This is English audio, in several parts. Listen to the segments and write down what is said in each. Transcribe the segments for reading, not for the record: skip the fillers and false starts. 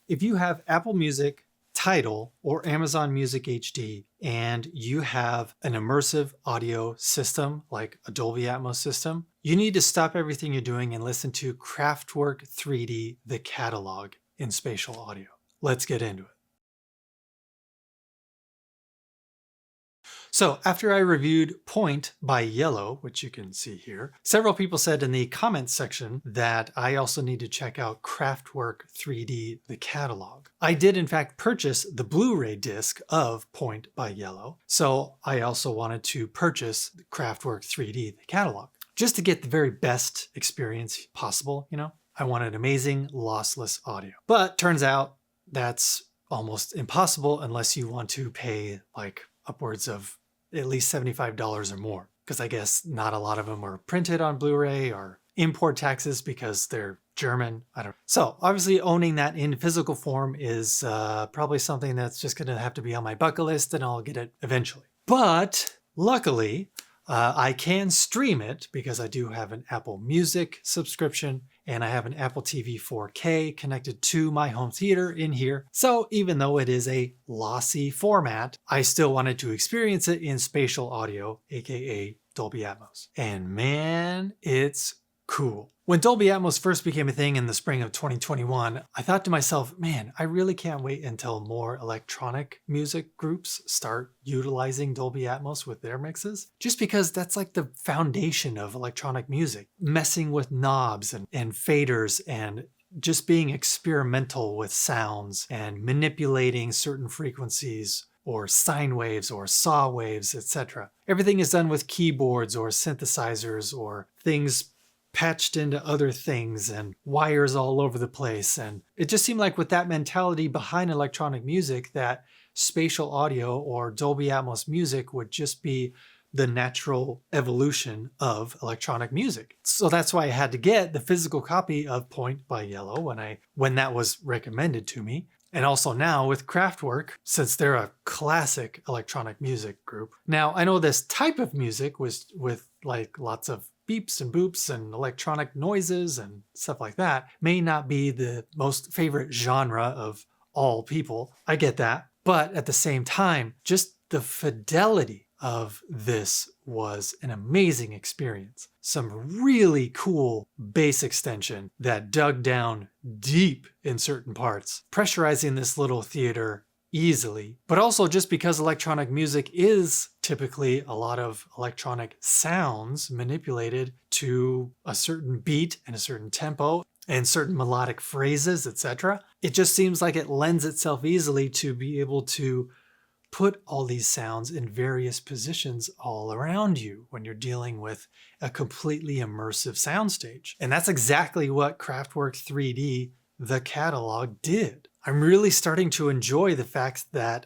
if you have Apple Music, Tidal, or Amazon Music HD, and you have an immersive audio system like a Dolby Atmos system, you need to stop everything you're doing and listen to Kraftwerk 3D, the Catalogue in spatial audio. Let's get into it. So after I reviewed Point by Yellow, which you can see here, several people said in the comments section that I also need to check out Kraftwerk 3D, the Catalogue. I did in fact purchase the Blu-ray disc of Point by Yellow, so I also wanted to purchase Kraftwerk 3D, the Catalogue, just to get the very best experience possible, you know? I wanted amazing lossless audio. But turns out that's almost impossible unless you want to pay like upwards of at least $75 or more, because I guess not a lot of them are printed on Blu-ray or import taxes because they're German. I don't know. So obviously owning that in physical form is probably something that's just going to have to be on my bucket list, and I'll get it eventually. But luckily, I can stream it because I do have an Apple Music subscription and I have an Apple TV 4K connected to my home theater in here. So even though it is a lossy format, I still wanted to experience it in spatial audio, aka Dolby Atmos. And man, it's cool. When Dolby Atmos first became a thing in the spring of 2021, I thought to myself, man, I really can't wait until more electronic music groups start utilizing Dolby Atmos with their mixes, just because that's like the foundation of electronic music. Messing with knobs and faders and just being experimental with sounds and manipulating certain frequencies or sine waves or saw waves, etc. Everything is done with keyboards or synthesizers or things patched into other things and wires all over the place. And it just seemed like with that mentality behind electronic music that spatial audio or Dolby Atmos music would just be the natural evolution of electronic music. So that's why I had to get the physical copy of Point by Yellow when that was recommended to me. And also now with Kraftwerk, since they're a classic electronic music group. Now I know this type of music was with like lots of beeps and boops and electronic noises and stuff like that may not be the most favorite genre of all people. I get that. But at the same time, just the fidelity of this was an amazing experience. Some really cool bass extension that dug down deep in certain parts, pressurizing this little theater easily, but also just because electronic music is typically a lot of electronic sounds manipulated to a certain beat and a certain tempo and certain melodic phrases, etc. It just seems like it lends itself easily to be able to put all these sounds in various positions all around you when you're dealing with a completely immersive soundstage. And that's exactly what Kraftwerk 3D, the Catalogue, did. I'm really starting to enjoy the fact that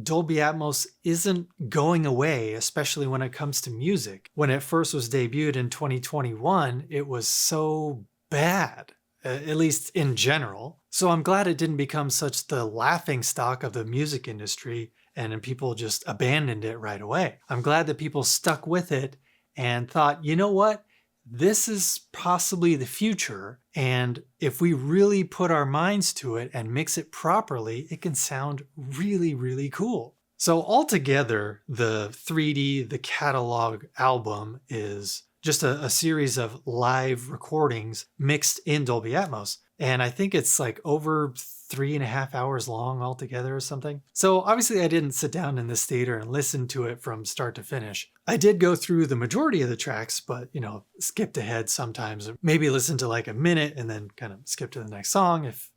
Dolby Atmos isn't going away, especially when it comes to music. When it first was debuted in 2021, it was so bad, at least in general. So I'm glad it didn't become such the laughingstock of the music industry and people just abandoned it right away. I'm glad that people stuck with it and thought, you know what? This is possibly the future, and if we really put our minds to it and mix it properly, it can sound really, really cool. So altogether, the 3D, the Catalogue album is just a series of live recordings mixed in Dolby Atmos. And I think it's like over 3.5 hours long altogether or something. So obviously I didn't sit down in this theater and listen to it from start to finish. I did go through the majority of the tracks, but you know, skipped ahead sometimes, maybe listen to like a minute and then kind of skip to the next song if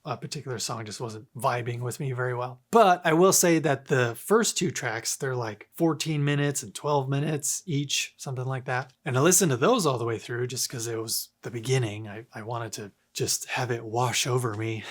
a particular song just wasn't vibing with me very well. But I will say that the first two tracks, they're like 14 minutes and 12 minutes each, something like that. And I listened to those all the way through just because it was the beginning. I wanted to just have it wash over me,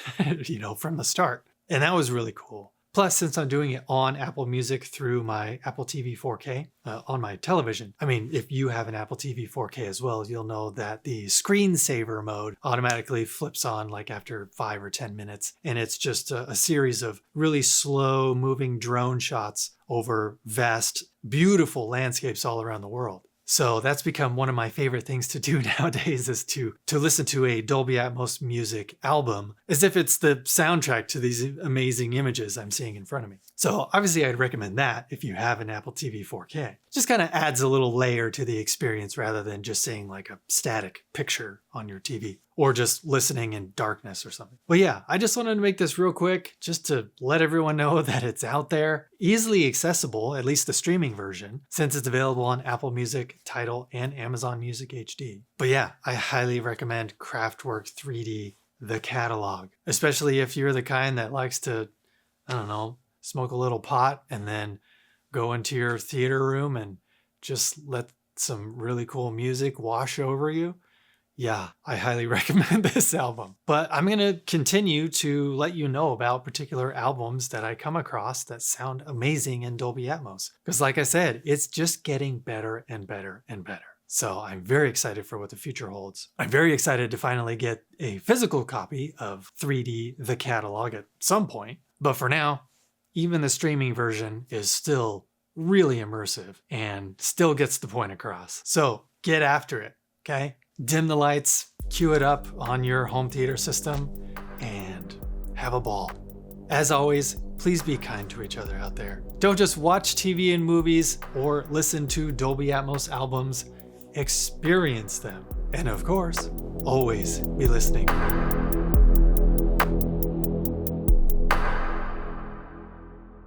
you know, from the start. And that was really cool. Plus, since I'm doing it on Apple Music through my Apple TV 4K on my television, I mean, if you have an Apple TV 4K as well, you'll know that the screensaver mode automatically flips on like after 5 or 10 minutes. And it's just a series of really slow moving drone shots over vast, beautiful landscapes all around the world. So that's become one of my favorite things to do nowadays, is to listen to a Dolby Atmos music album as if it's the soundtrack to these amazing images I'm seeing in front of me. So obviously I'd recommend that if you have an Apple TV 4K. Just kind of adds a little layer to the experience rather than just seeing like a static picture on your TV or just listening in darkness or something. But yeah, I just wanted to make this real quick just to let everyone know that it's out there, easily accessible, at least the streaming version, since it's available on Apple Music, Tidal, and Amazon Music HD. But yeah, I highly recommend Kraftwerk 3D, the catalog, especially if you're the kind that likes to, I don't know, smoke a little pot and then go into your theater room and just let some really cool music wash over you. Yeah, I highly recommend this album. But I'm going to continue to let you know about particular albums that I come across that sound amazing in Dolby Atmos. Because like I said, it's just getting better and better and better. So I'm very excited for what the future holds. I'm very excited to finally get a physical copy of 3D The Catalog at some point. But for now, even the streaming version is still really immersive and still gets the point across. So get after it, okay? Dim the lights, cue it up on your home theater system, and have a ball. As always, please be kind to each other out there. Don't just watch TV and movies or listen to Dolby Atmos albums, experience them. And of course, always be listening.